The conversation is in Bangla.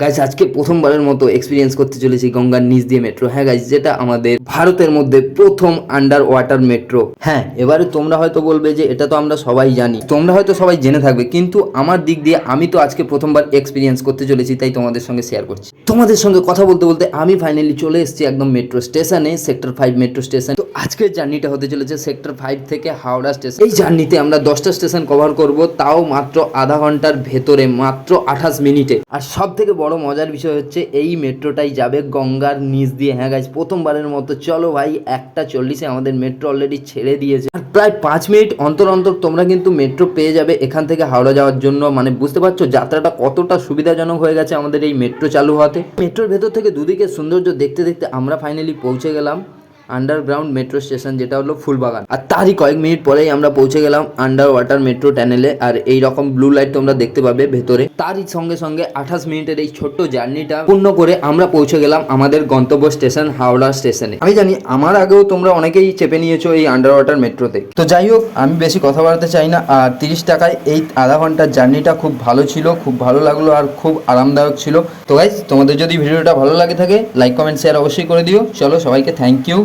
গাইস আজকে প্রথমবারের মতো এক্সপিরিয়েন্স করতে চলেছি গঙ্গার নিচ দিয়ে মেট্রো। হ্যাঁ গাইস, যেটা আমাদের ভারতের মধ্যে প্রথম আন্ডার ওয়াটার মেট্রো। হ্যাঁ, এবারে তোমরা হয়তো বলবে যে এটা তো আমরা সবাই জানি, তোমরা হয়তো সবাই জেনে থাকবে, কিন্তু আমার দিক দিয়ে আমি তো আজকে প্রথমবার এক্সপিরিয়েন্স করতে চলেছি, তাই তোমাদের সঙ্গে শেয়ার করছি। তোমাদের সঙ্গে কথা বলতে বলতে আমি ফাইনালি চলে এসেছি একদম মেট্রো স্টেশনে, সেক্টর 5 মেট্রো স্টেশন। তো আজকের জার্নিটা হতে চলেছে সেক্টর 5 থেকে হাওড়া স্টেশন। এই জার্নিতে আমরা 10টা স্টেশন কভার করব, তাও মাত্র আধা ঘন্টার ভেতরে, মাত্র 28 মিনিটে। আর সব থেকে বড় মজার বিষয় হচ্ছে এই মেট্রোটাই যাবে গঙ্গার নিচ দিয়ে। হ্যাঁ গাইস, প্রথমবারের মতো। চলো ভাই, 1:40 আমাদের মেট্রো অলরেডি ছেড়ে দিয়েছে, আর প্রায় 5 মিনিট অন্তর অন্তর তোমরা কিন্তু মেট্রো পেয়ে যাবে এখান থেকে হাওড়া যাওয়ার জন্য। মানে বুঝতে পারছো যাত্রাটা কতটা সুবিধাজনক হয়ে গেছে আমাদের এই মেট্রো চালু হওয়াতে। মেট্রোর ভেতর থেকে দুদিকে সৌন্দর্য দেখতে দেখতে আমরা ফাইনালি পৌঁছে গেলাম আন্ডারগ্রাউন্ড মেট্রো স্টেশন, যেটা হলো ফুলবাগান। আর তারই কয়েক মিনিট পরেই আমরা পৌঁছে গেলাম আন্ডার ওয়াটার মেট্রো টানেলে। আর এই রকম ব্লু লাইট তোমরা দেখতে পাবে ভেতরে। তারই সঙ্গে সঙ্গে 28 মিনিটের এই ছোট্ট জার্নিটা পূর্ণ করে আমরা পৌঁছে গেলাম আমাদের গন্তব্য স্টেশন হাওড়া স্টেশনে। আমি জানি আমার আগেও তোমরা অনেকেই চেপে নিয়েছো এই আন্ডার ওয়াটার মেট্রোতে। তো যাই হোক, আমি বেশি কথা বলতে চাই না। আর 30 টাকায় এই আধা ঘন্টার জার্নিটা খুব ভালো ছিল, খুব ভালো লাগলো আর খুব আরামদায়ক ছিল। তো গাইস, তোমাদের যদি ভিডিওটা ভালো লাগে থাকে লাইক কমেন্ট শেয়ার অবশ্যই করে দিও। চলো, সবাইকে থ্যাংক ইউ।